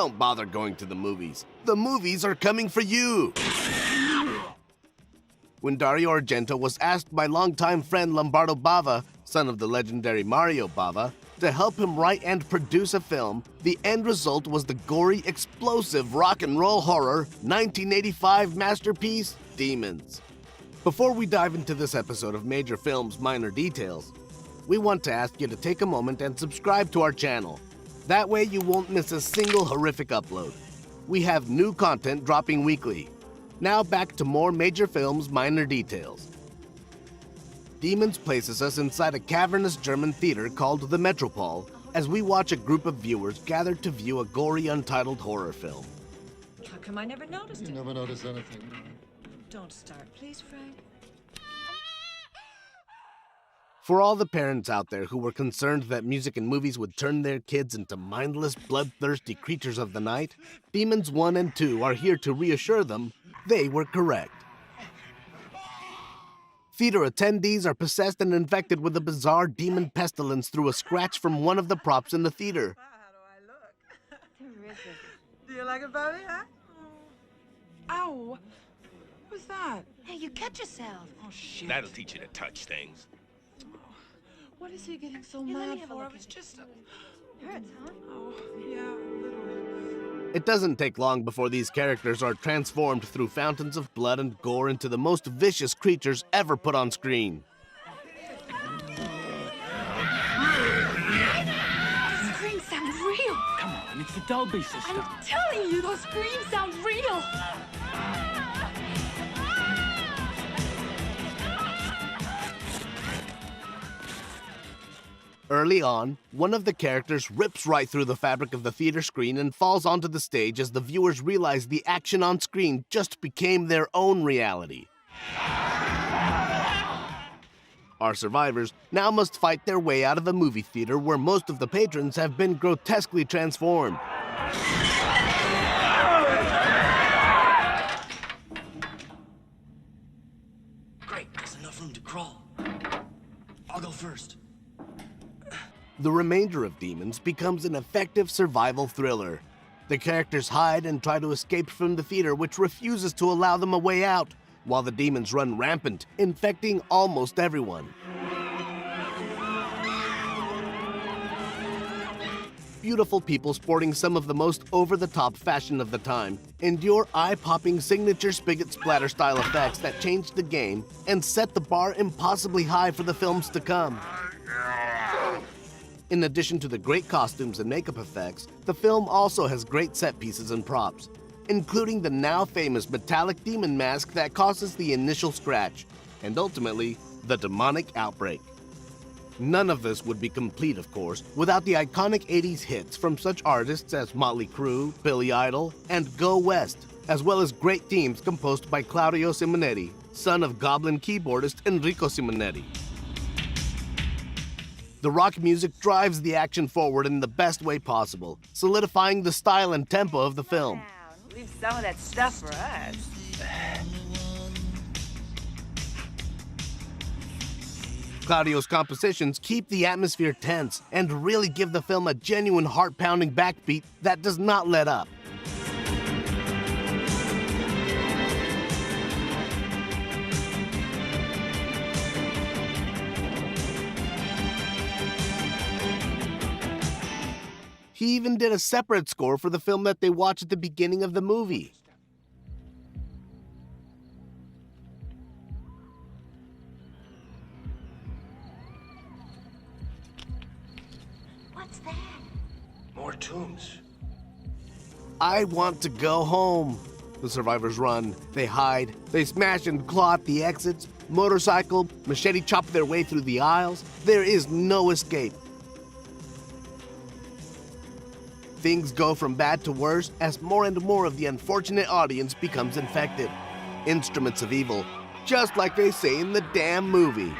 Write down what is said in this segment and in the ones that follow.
don't bother going to the movies. The movies are coming for you! When Dario Argento was asked by longtime friend Lamberto Bava, son of the legendary Mario Bava, to help him write and produce a film, the end result was the gory, explosive rock and roll horror 1985 masterpiece, Demons. Before we dive into this episode of Major Films Minor Details, we want to ask you to take a moment and subscribe to our channel. That way you won't miss a single horrific upload. We have new content dropping weekly. Now back to more Major Films Minor Details. Demons places us inside a cavernous German theater called the Metropol as we watch a group of viewers gather to view a gory untitled horror film. How come I never noticed it? You never notice anything. Don't start, please, Frank. For all the parents out there who were concerned that music and movies would turn their kids into mindless, bloodthirsty creatures of the night, Demons 1 and 2 are here to reassure them they were correct. Theater attendees are possessed and infected with a bizarre demon pestilence through a scratch from one of the props in the theater. How do I look? Terrific. Do you like it, Bobby, huh? Ow! What was that? Hey, you cut yourself. Oh, shit. That'll teach you to touch things. What is he getting so Here, let me mad have a for? look. It was just a... Hurts, huh? Oh, yeah, a little. It doesn't take long before these characters are transformed through fountains of blood and gore into the most vicious creatures ever put on screen. Those screams sound real. Come on, it's the Dolby system. I'm telling you, those screams sound real. Early on, one of the characters rips right through the fabric of the theater screen and falls onto the stage as the viewers realize the action on screen just became their own reality. Our survivors now must fight their way out of a movie theater where most of the patrons have been grotesquely transformed. Great, there's enough room to crawl. I'll go first. The remainder of Demons becomes an effective survival thriller. The characters hide and try to escape from the theater, which refuses to allow them a way out, while the demons run rampant, infecting almost everyone. Beautiful people sporting some of the most over-the-top fashion of the time endure eye-popping signature spigot splatter style effects that changed the game and set the bar impossibly high for the films to come. In addition to the great costumes and makeup effects, the film also has great set pieces and props, including the now famous metallic demon mask that causes the initial scratch, and ultimately, the demonic outbreak. None of this would be complete, of course, without the iconic 80s hits from such artists as Motley Crue, Billy Idol, and Go West, as well as great themes composed by Claudio Simonetti, son of Goblin keyboardist Enrico Simonetti. The rock music drives the action forward in the best way possible, solidifying the style and tempo of the film. Leave some of that stuff for us. Claudio's compositions keep the atmosphere tense and really give the film a genuine heart-pounding backbeat that does not let up. He even did a separate score for the film that they watch at the beginning of the movie. What's that? More tombs. I want to go home. The survivors run, they hide, they smash and claw at the exits, motorcycle, machete chop their way through the aisles. There is no escape. Things go from bad to worse as more and more of the unfortunate audience becomes infected. Instruments of evil, just like they say in the damn movie.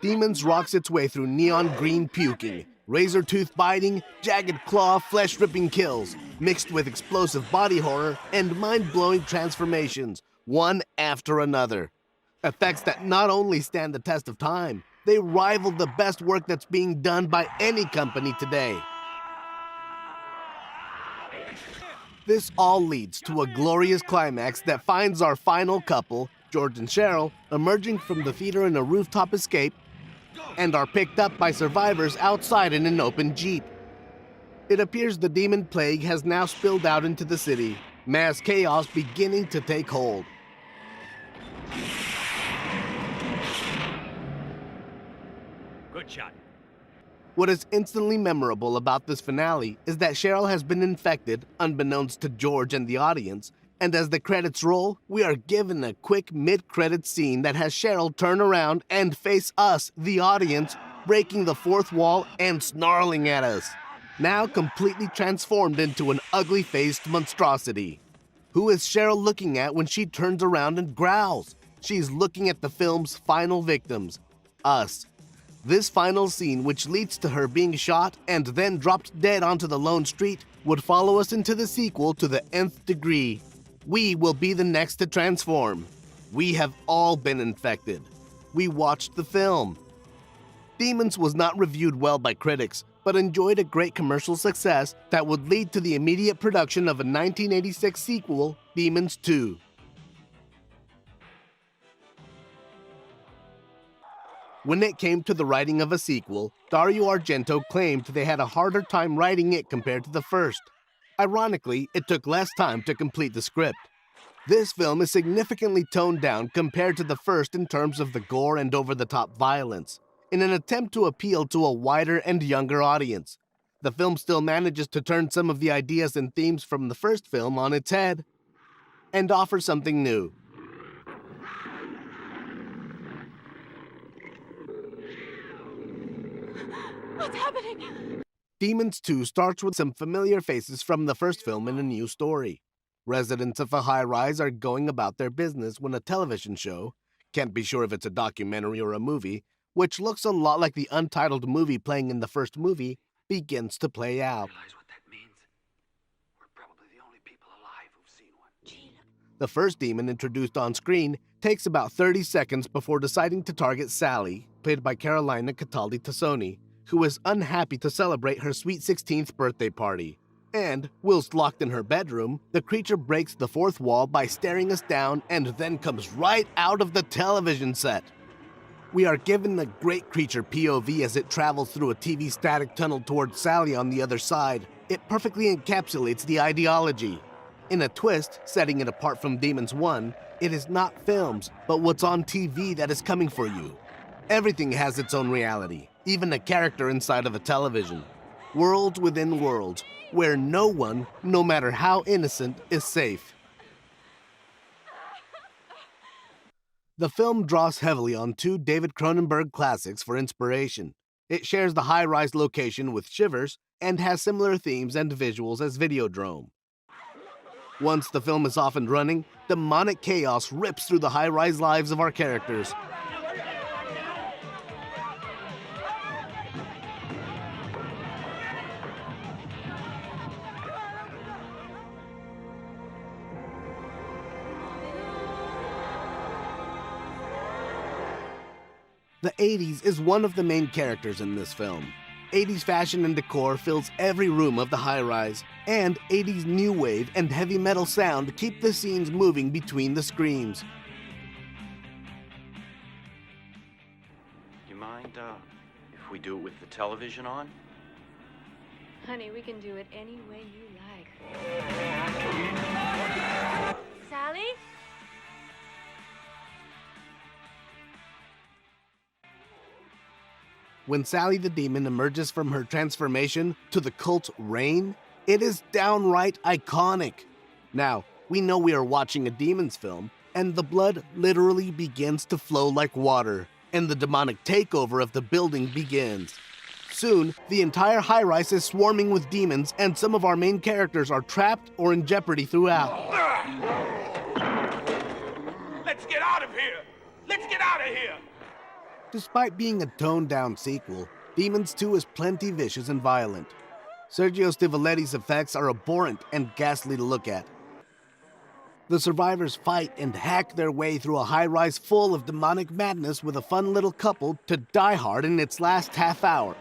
Demons rocks its way through neon green puking, razor tooth biting, jagged claw, flesh ripping kills, mixed with explosive body horror and mind-blowing transformations, one after another. Effects that not only stand the test of time, They rival the best work that's being done by any company today. This all leads to a glorious climax that finds our final couple, George and Cheryl, emerging from the theater in a rooftop escape and are picked up by survivors outside in an open Jeep. It appears the demon plague has now spilled out into the city, mass chaos beginning to take hold. Good shot. What is instantly memorable about this finale is that Cheryl has been infected, unbeknownst to George and the audience, and as the credits roll, we are given a quick mid-credits scene that has Cheryl turn around and face us, the audience, breaking the fourth wall and snarling at us, now completely transformed into an ugly-faced monstrosity. Who is Cheryl looking at when she turns around and growls? She's looking at the film's final victims, us. This final scene, which leads to her being shot and then dropped dead onto the lone street, would follow us into the sequel to the nth degree. We will be the next to transform. We have all been infected. We watched the film. Demons was not reviewed well by critics, but enjoyed a great commercial success that would lead to the immediate production of a 1986 sequel, Demons 2. When it came to the writing of a sequel, Dario Argento claimed they had a harder time writing it compared to the first. Ironically, it took less time to complete the script. This film is significantly toned down compared to the first in terms of the gore and over-the-top violence, in an attempt to appeal to a wider and younger audience. The film still manages to turn some of the ideas and themes from the first film on its head and offer something new. What's happening? Demons 2 starts with some familiar faces from the first film and a new story. Residents of a high-rise are going about their business when a television show, can't be sure if it's a documentary or a movie, which looks a lot like the untitled movie playing in the first movie, begins to play out. Realize what that means? We're probably the only people alive who've seen one. The first demon introduced on screen takes about 30 seconds before deciding to target Sally, played by Carolina Cataldi Tassoni, who is unhappy to celebrate her sweet 16th birthday party. And, whilst locked in her bedroom, the creature breaks the fourth wall by staring us down and then comes right out of the television set. We are given the great creature POV as it travels through a TV static tunnel towards Sally on the other side. It perfectly encapsulates the ideology. In a twist, setting it apart from Demons 1, it is not films, but what's on TV that is coming for you. Everything has its own reality, even a character inside of a television. Worlds within worlds, where no one, no matter how innocent, is safe. The film draws heavily on two David Cronenberg classics for inspiration. It shares the high-rise location with Shivers and has similar themes and visuals as Videodrome. Once the film is off and running, demonic chaos rips through the high-rise lives of our characters. The 80s is one of the main characters in this film. 80s fashion and decor fills every room of the high-rise, and 80s new wave and heavy metal sound keep the scenes moving between the screams. You mind, if we do it with the television on? Honey, we can do it any way you like. Sally? When Sally the Demon emerges from her transformation to the cult reign, it is downright iconic. Now, we know we are watching a Demons film, and the blood literally begins to flow like water, and the demonic takeover of the building begins. Soon, the entire high-rise is swarming with demons, and some of our main characters are trapped or in jeopardy throughout. Let's get out of here! Let's get out of here! Despite being a toned-down sequel, Demons 2 is plenty vicious and violent. Sergio Stivoletti's effects are abhorrent and ghastly to look at. The survivors fight and hack their way through a high-rise full of demonic madness with a fun little couple to Die Hard in its last half hour.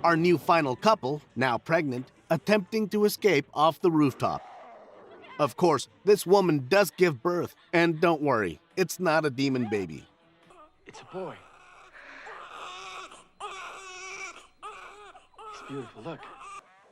Our new final couple, now pregnant, attempting to escape off the rooftop. Of course, this woman does give birth, and don't worry, it's not a demon baby. It's a boy. He's beautiful, look.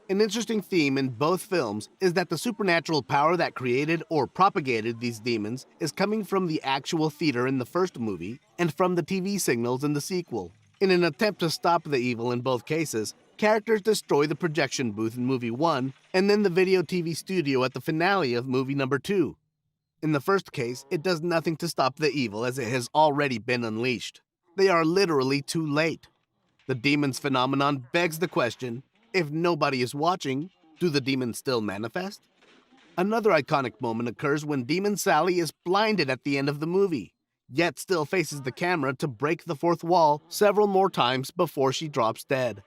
An interesting theme in both films is that the supernatural power that created or propagated these demons is coming from the actual theater in the first movie and from the TV signals in the sequel. In an attempt to stop the evil in both cases, characters destroy the projection booth in movie 1 and then the video TV studio at the finale of movie number 2. In the first case, it does nothing to stop the evil as it has already been unleashed. They are literally too late. The demons phenomenon begs the question, if nobody is watching, do the demons still manifest? Another iconic moment occurs when Demon Sally is blinded at the end of the movie, yet still faces the camera to break the fourth wall several more times before she drops dead.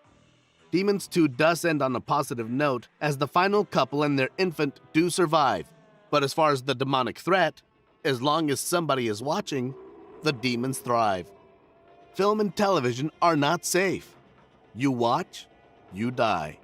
Demons 2 does end on a positive note, as the final couple and their infant do survive. But as far as the demonic threat, as long as somebody is watching, the demons thrive. Film and television are not safe. You watch, you die.